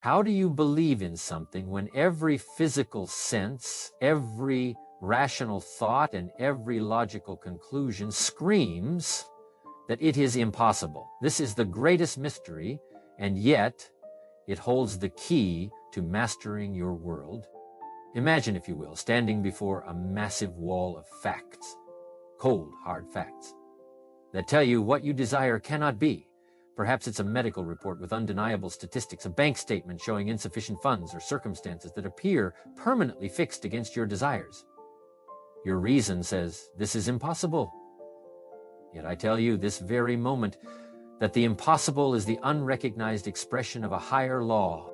How do you believe in something when every physical sense, every rational thought, and every logical conclusion screams that it is impossible? This is the greatest mystery, and yet it holds the key to mastering your world. Imagine, if you will, standing before a massive wall of facts, cold, hard facts, that tell you what you desire cannot be. Perhaps it's a medical report with undeniable statistics, a bank statement showing insufficient funds, or circumstances that appear permanently fixed against your desires. Your reason says this is impossible. Yet I tell you this very moment that the impossible is the unrecognized expression of a higher law.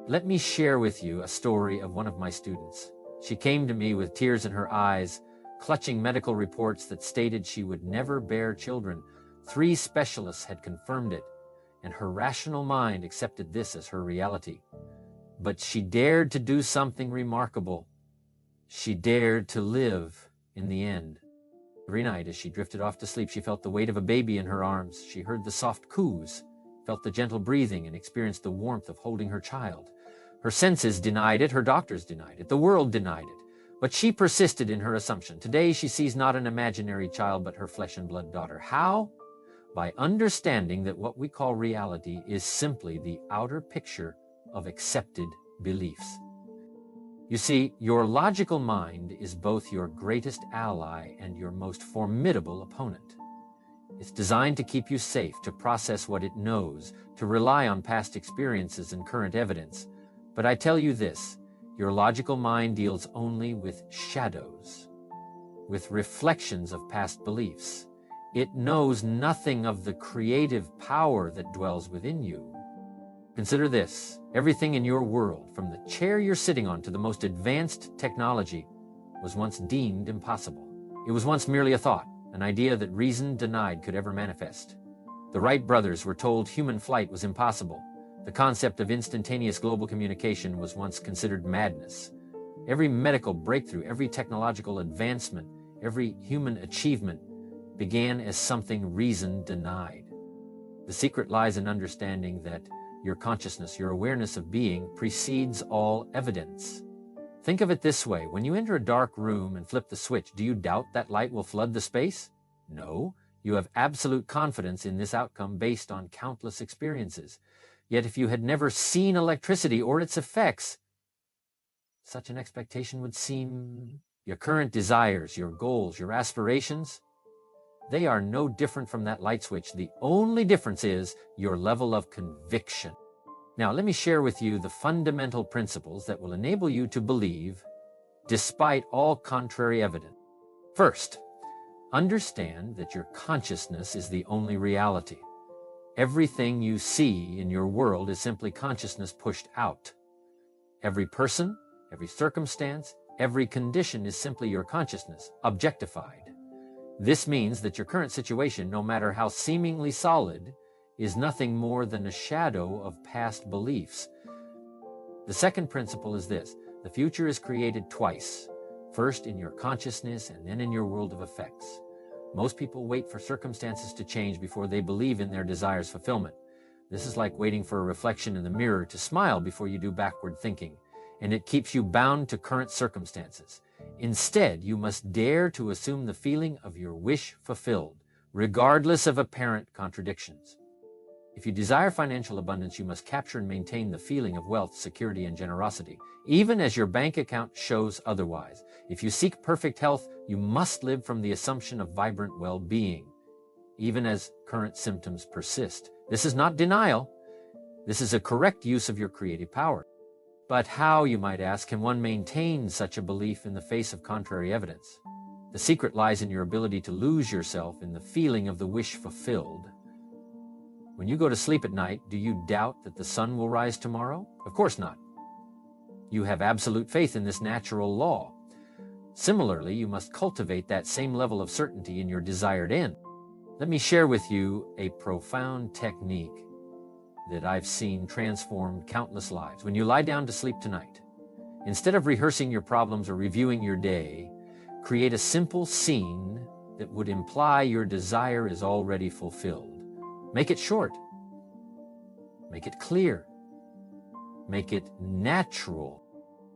Let me share with you a story of one of my students. She came to me with tears in her eyes, clutching medical reports that stated she would never bear children. 3 specialists had confirmed it, and her rational mind accepted this as her reality. But she dared to do something remarkable. She dared to live in the end. Every night as she drifted off to sleep, she felt the weight of a baby in her arms. She heard the soft coos, felt the gentle breathing, and experienced the warmth of holding her child. Her senses denied it, her doctors denied it, the world denied it. But she persisted in her assumption. Today she sees not an imaginary child, but her flesh and blood daughter. How? By understanding that what we call reality is simply the outer picture of accepted beliefs. You see, your logical mind is both your greatest ally and your most formidable opponent. It's designed to keep you safe, to process what it knows, to rely on past experiences and current evidence. But I tell you this, your logical mind deals only with shadows, with reflections of past beliefs. It knows nothing of the creative power that dwells within you. Consider this, everything in your world, from the chair you're sitting on to the most advanced technology, was once deemed impossible. It was once merely a thought, an idea that reason denied could ever manifest. The Wright brothers were told human flight was impossible. The concept of instantaneous global communication was once considered madness. Every medical breakthrough, every technological advancement, every human achievement began as something reason denied. The secret lies in understanding that your consciousness, your awareness of being, precedes all evidence. Think of it this way. When you enter a dark room and flip the switch, do you doubt that light will flood the space? No. You have absolute confidence in this outcome based on countless experiences. Yet if you had never seen electricity or its effects, such an expectation would seem... Your current desires, your goals, your aspirations, they are no different from that light switch. The only difference is your level of conviction. Now, let me share with you the fundamental principles that will enable you to believe despite all contrary evidence. First, understand that your consciousness is the only reality. Everything you see in your world is simply consciousness pushed out. Every person, every circumstance, every condition is simply your consciousness, objectified. This means that your current situation, no matter how seemingly solid, is nothing more than a shadow of past beliefs. The second principle is this: the future is created twice, first in your consciousness and then in your world of effects. Most people wait for circumstances to change before they believe in their desire's fulfillment. This is like waiting for a reflection in the mirror to smile before you do backward thinking, and it keeps you bound to current circumstances. Instead, you must dare to assume the feeling of your wish fulfilled, regardless of apparent contradictions. If you desire financial abundance, you must capture and maintain the feeling of wealth, security, and generosity, even as your bank account shows otherwise. If you seek perfect health, you must live from the assumption of vibrant well-being, even as current symptoms persist. This is not denial. This is a correct use of your creative power. But how, you might ask, can one maintain such a belief in the face of contrary evidence? The secret lies in your ability to lose yourself in the feeling of the wish fulfilled. When you go to sleep at night, do you doubt that the sun will rise tomorrow? Of course not. You have absolute faith in this natural law. Similarly, you must cultivate that same level of certainty in your desired end. Let me share with you a profound technique that I've seen transform countless lives. When you lie down to sleep tonight, instead of rehearsing your problems or reviewing your day, create a simple scene that would imply your desire is already fulfilled. Make it short. Make it clear. Make it natural.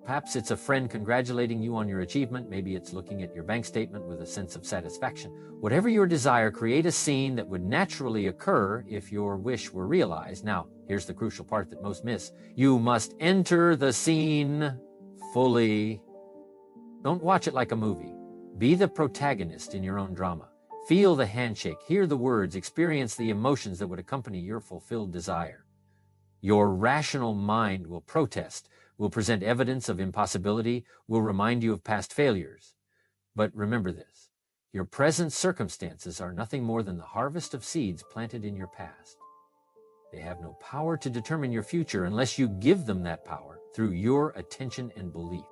Perhaps it's a friend congratulating you on your achievement. Maybe it's looking at your bank statement with a sense of satisfaction. Whatever your desire, create a scene that would naturally occur if your wish were realized. Now, here's the crucial part that most miss. You must enter the scene fully. Don't watch it like a movie. Be the protagonist in your own drama. Feel the handshake, hear the words, experience the emotions that would accompany your fulfilled desire. Your rational mind will protest, will present evidence of impossibility, will remind you of past failures. But remember this, your present circumstances are nothing more than the harvest of seeds planted in your past. They have no power to determine your future unless you give them that power through your attention and belief.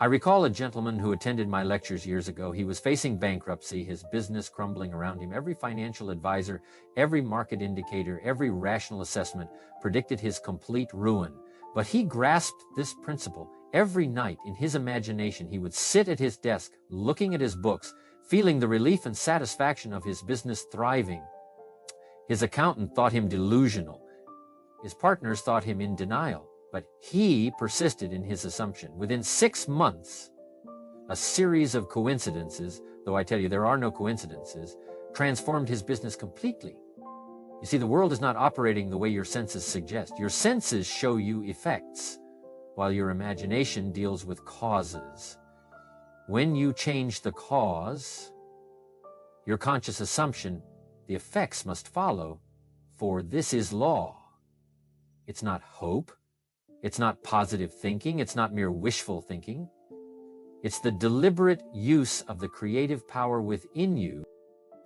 I recall a gentleman who attended my lectures years ago. He was facing bankruptcy, his business crumbling around him. Every financial advisor, every market indicator, every rational assessment predicted his complete ruin. But he grasped this principle. Every night in his imagination, he would sit at his desk, looking at his books, feeling the relief and satisfaction of his business thriving. His accountant thought him delusional. His partners thought him in denial. But he persisted in his assumption. Within 6 months, a series of coincidences, though I tell you there are no coincidences, transformed his business completely. You see, the world is not operating the way your senses suggest. Your senses show you effects, while your imagination deals with causes. When you change the cause, your conscious assumption, the effects must follow, for this is law. It's not hope. It's not positive thinking. It's not mere wishful thinking. It's the deliberate use of the creative power within you.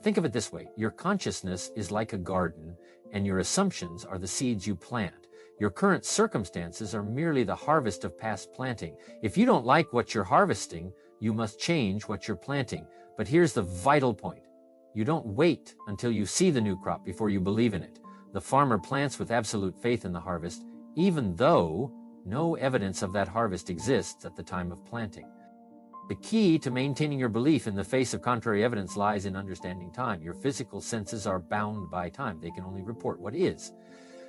Think of it this way. Your consciousness is like a garden, and your assumptions are the seeds you plant. Your current circumstances are merely the harvest of past planting. If you don't like what you're harvesting, you must change what you're planting. But here's the vital point. You don't wait until you see the new crop before you believe in it. The farmer plants with absolute faith in the harvest, even though no evidence of that harvest exists at the time of planting. The key to maintaining your belief in the face of contrary evidence lies in understanding time. Your physical senses are bound by time. They can only report what is.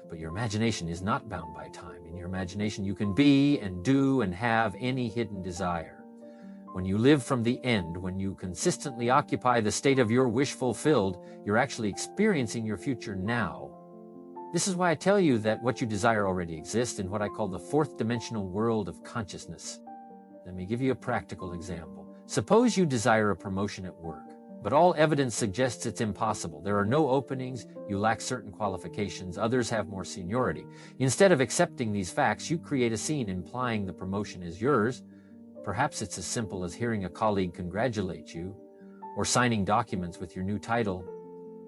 But your imagination is not bound by time. In your imagination, you can be and do and have any hidden desire. When you live from the end, when you consistently occupy the state of your wish fulfilled, you're actually experiencing your future now. This is why I tell you that what you desire already exists in what I call the fourth dimensional world of consciousness. Let me give you a practical example. Suppose you desire a promotion at work, but all evidence suggests it's impossible. There are no openings, you lack certain qualifications, others have more seniority. Instead of accepting these facts, you create a scene implying the promotion is yours. Perhaps it's as simple as hearing a colleague congratulate you or signing documents with your new title.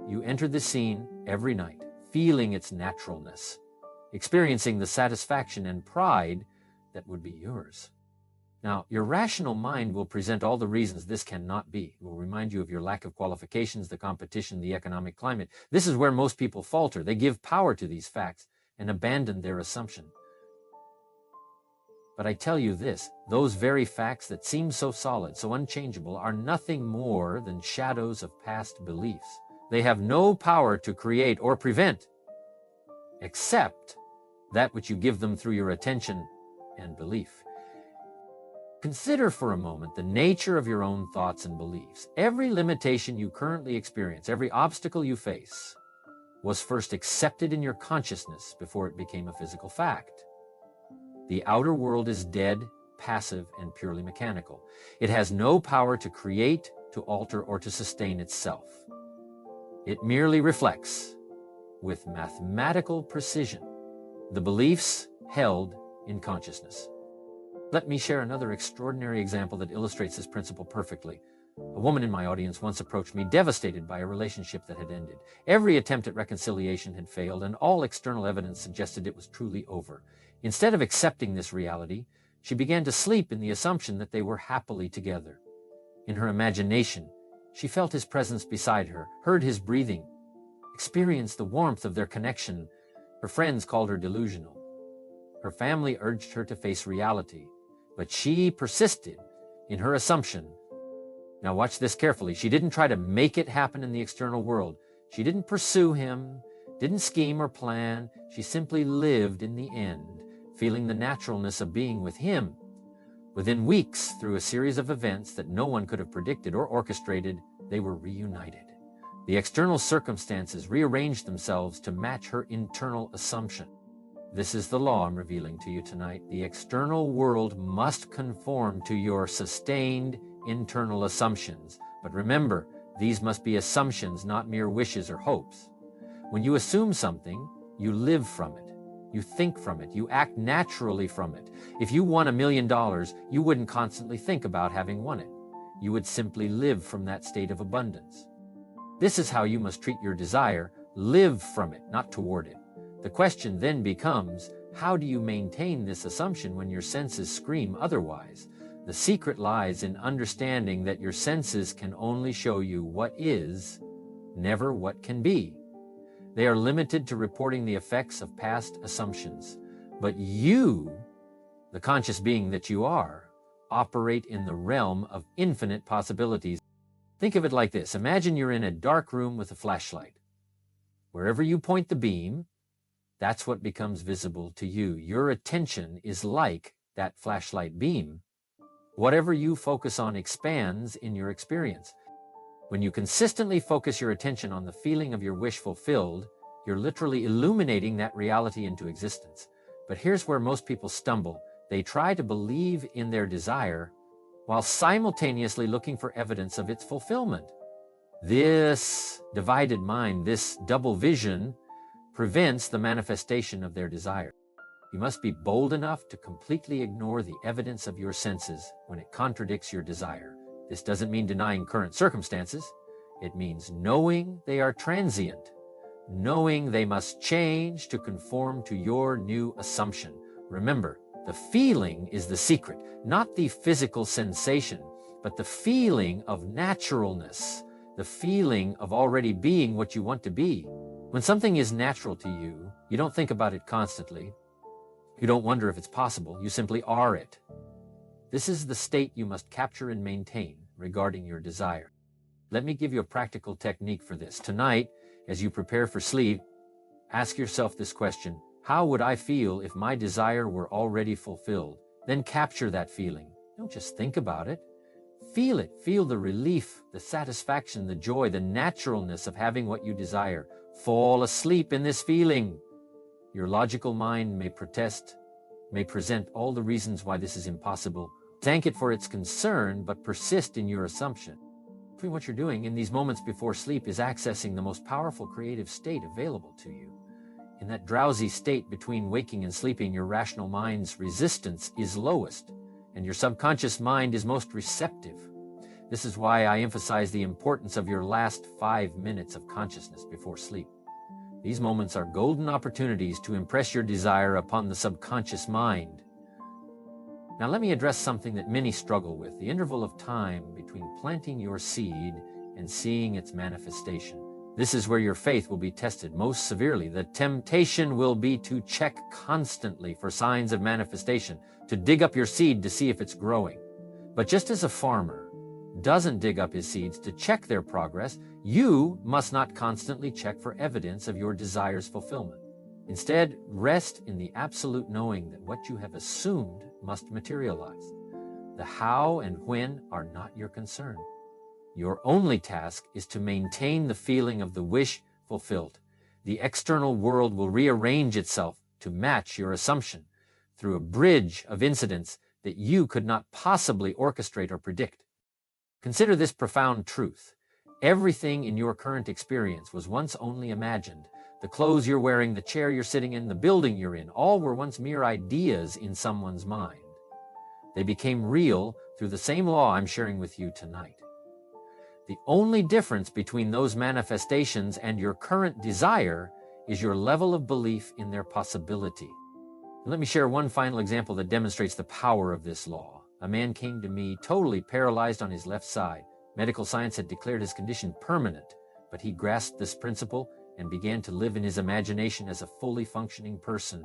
You enter the scene every night, feeling its naturalness, experiencing the satisfaction and pride that would be yours. Now, your rational mind will present all the reasons this cannot be. It will remind you of your lack of qualifications, the competition, the economic climate. This is where most people falter. They give power to these facts and abandon their assumption. But I tell you this, those very facts that seem so solid, so unchangeable, are nothing more than shadows of past beliefs. They have no power to create or prevent, except that which you give them through your attention and belief. Consider for a moment the nature of your own thoughts and beliefs. Every limitation you currently experience, every obstacle you face, was first accepted in your consciousness before it became a physical fact. The outer world is dead, passive, and purely mechanical. It has no power to create, to alter, or to sustain itself. It merely reflects, with mathematical precision, the beliefs held in consciousness. Let me share another extraordinary example that illustrates this principle perfectly. A woman in my audience once approached me, devastated by a relationship that had ended. Every attempt at reconciliation had failed, and all external evidence suggested it was truly over. Instead of accepting this reality, she began to sleep in the assumption that they were happily together. In her imagination, she felt his presence beside her, heard his breathing, experienced the warmth of their connection. Her friends called her delusional. Her family urged her to face reality, but she persisted in her assumption. Now watch this carefully. She didn't try to make it happen in the external world. She didn't pursue him, didn't scheme or plan. She simply lived in the end, feeling the naturalness of being with him. Within weeks, through a series of events that no one could have predicted or orchestrated, they were reunited. The external circumstances rearranged themselves to match her internal assumption. This is the law I'm revealing to you tonight. The external world must conform to your sustained internal assumptions. But remember, these must be assumptions, not mere wishes or hopes. When you assume something, you live from it. You think from it. You act naturally from it. If you won $1 million, you wouldn't constantly think about having won it. You would simply live from that state of abundance. This is how you must treat your desire. Live from it, not toward it. The question then becomes, how do you maintain this assumption when your senses scream otherwise? The secret lies in understanding that your senses can only show you what is, never what can be. They are limited to reporting the effects of past assumptions. But you, the conscious being that you are, operate in the realm of infinite possibilities. Think of it like this. Imagine you're in a dark room with a flashlight. Wherever you point the beam, that's what becomes visible to you. Your attention is like that flashlight beam. Whatever you focus on expands in your experience. When you consistently focus your attention on the feeling of your wish fulfilled, you're literally illuminating that reality into existence. But here's where most people stumble. They try to believe in their desire while simultaneously looking for evidence of its fulfillment. This divided mind, this double vision, prevents the manifestation of their desire. You must be bold enough to completely ignore the evidence of your senses when it contradicts your desire. This doesn't mean denying current circumstances. It means knowing they are transient, knowing they must change to conform to your new assumption. Remember, the feeling is the secret, not the physical sensation, but the feeling of naturalness, the feeling of already being what you want to be. When something is natural to you, you don't think about it constantly. You don't wonder if it's possible. You simply are it. This is the state you must capture and maintain regarding your desire. Let me give you a practical technique for this. Tonight, as you prepare for sleep, ask yourself this question: how would I feel if my desire were already fulfilled? Then capture that feeling. Don't just think about it. Feel it. Feel the relief, the satisfaction, the joy, the naturalness of having what you desire. Fall asleep in this feeling. Your logical mind may protest, may present all the reasons why this is impossible. Thank it for its concern, but persist in your assumption. What you're doing in these moments before sleep is accessing the most powerful creative state available to you. In that drowsy state between waking and sleeping, your rational mind's resistance is lowest, and your subconscious mind is most receptive. This is why I emphasize the importance of your last 5 minutes of consciousness before sleep. These moments are golden opportunities to impress your desire upon the subconscious mind. Now let me address something that many struggle with, the interval of time between planting your seed and seeing its manifestation. This is where your faith will be tested most severely. The temptation will be to check constantly for signs of manifestation, to dig up your seed to see if it's growing. But just as a farmer doesn't dig up his seeds to check their progress, you must not constantly check for evidence of your desire's fulfillment. Instead, rest in the absolute knowing that what you have assumed must materialize. The how and when are not your concern. Your only task is to maintain the feeling of the wish fulfilled. The external world will rearrange itself to match your assumption through a bridge of incidents that you could not possibly orchestrate or predict. Consider this profound truth. Everything in your current experience was once only imagined. The clothes you're wearing, the chair you're sitting in, the building you're in, all were once mere ideas in someone's mind. They became real through the same law I'm sharing with you tonight. The only difference between those manifestations and your current desire is your level of belief in their possibility. Let me share one final example that demonstrates the power of this law. A man came to me totally paralyzed on his left side. Medical science had declared his condition permanent, but he grasped this principle and began to live in his imagination as a fully functioning person.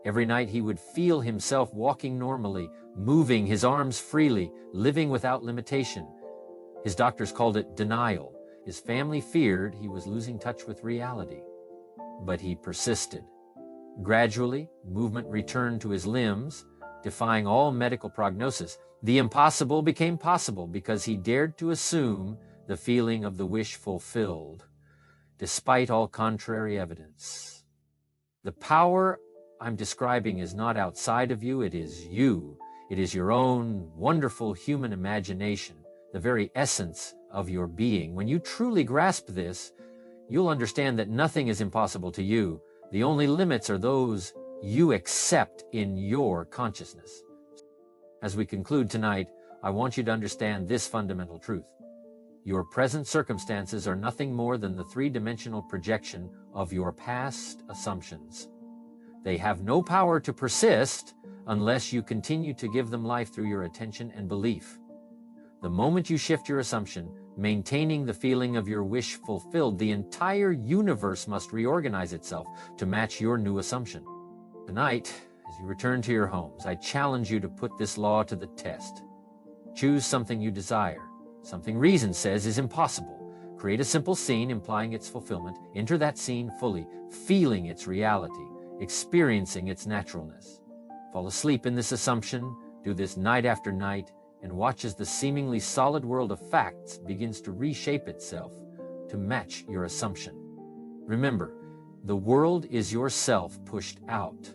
Every night he would feel himself walking normally, moving his arms freely, living without limitation. His doctors called it denial. His family feared he was losing touch with reality. But he persisted. Gradually, movement returned to his limbs, defying all medical prognosis. The impossible became possible because he dared to assume the feeling of the wish fulfilled, despite all contrary evidence. The power I'm describing is not outside of you, it is you. It is your own wonderful human imagination, the very essence of your being. When you truly grasp this, you'll understand that nothing is impossible to you. The only limits are those you accept in your consciousness. As we conclude tonight, I want you to understand this fundamental truth. Your present circumstances are nothing more than the three-dimensional projection of your past assumptions. They have no power to persist unless you continue to give them life through your attention and belief. The moment you shift your assumption, maintaining the feeling of your wish fulfilled, the entire universe must reorganize itself to match your new assumption. Tonight, as you return to your homes, I challenge you to put this law to the test. Choose something you desire, something reason says is impossible. Create a simple scene implying its fulfillment. Enter that scene fully, feeling its reality, experiencing its naturalness. Fall asleep in this assumption, do this night after night, and watch as the seemingly solid world of facts begins to reshape itself to match your assumption. Remember, the world is yourself pushed out.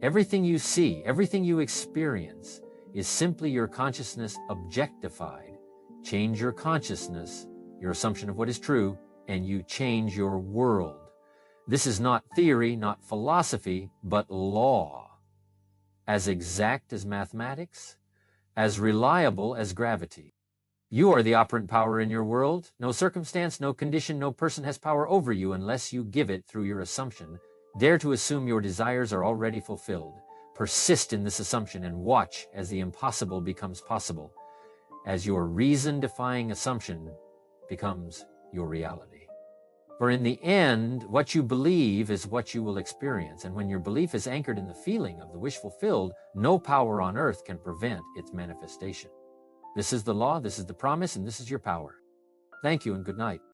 Everything you see, everything you experience, is simply your consciousness objectified. Change your consciousness, your assumption of what is true, and you change your world. This is not theory, not philosophy, but law. As exact as mathematics, as reliable as gravity. You are the operant power in your world. No circumstance, no condition, no person has power over you unless you give it through your assumption. Dare to assume your desires are already fulfilled. Persist in this assumption and watch as the impossible becomes possible, as your reason-defying assumption becomes your reality. For in the end, what you believe is what you will experience, and when your belief is anchored in the feeling of the wish fulfilled, no power on earth can prevent its manifestation. This is the law, this is the promise, and this is your power. Thank you and good night.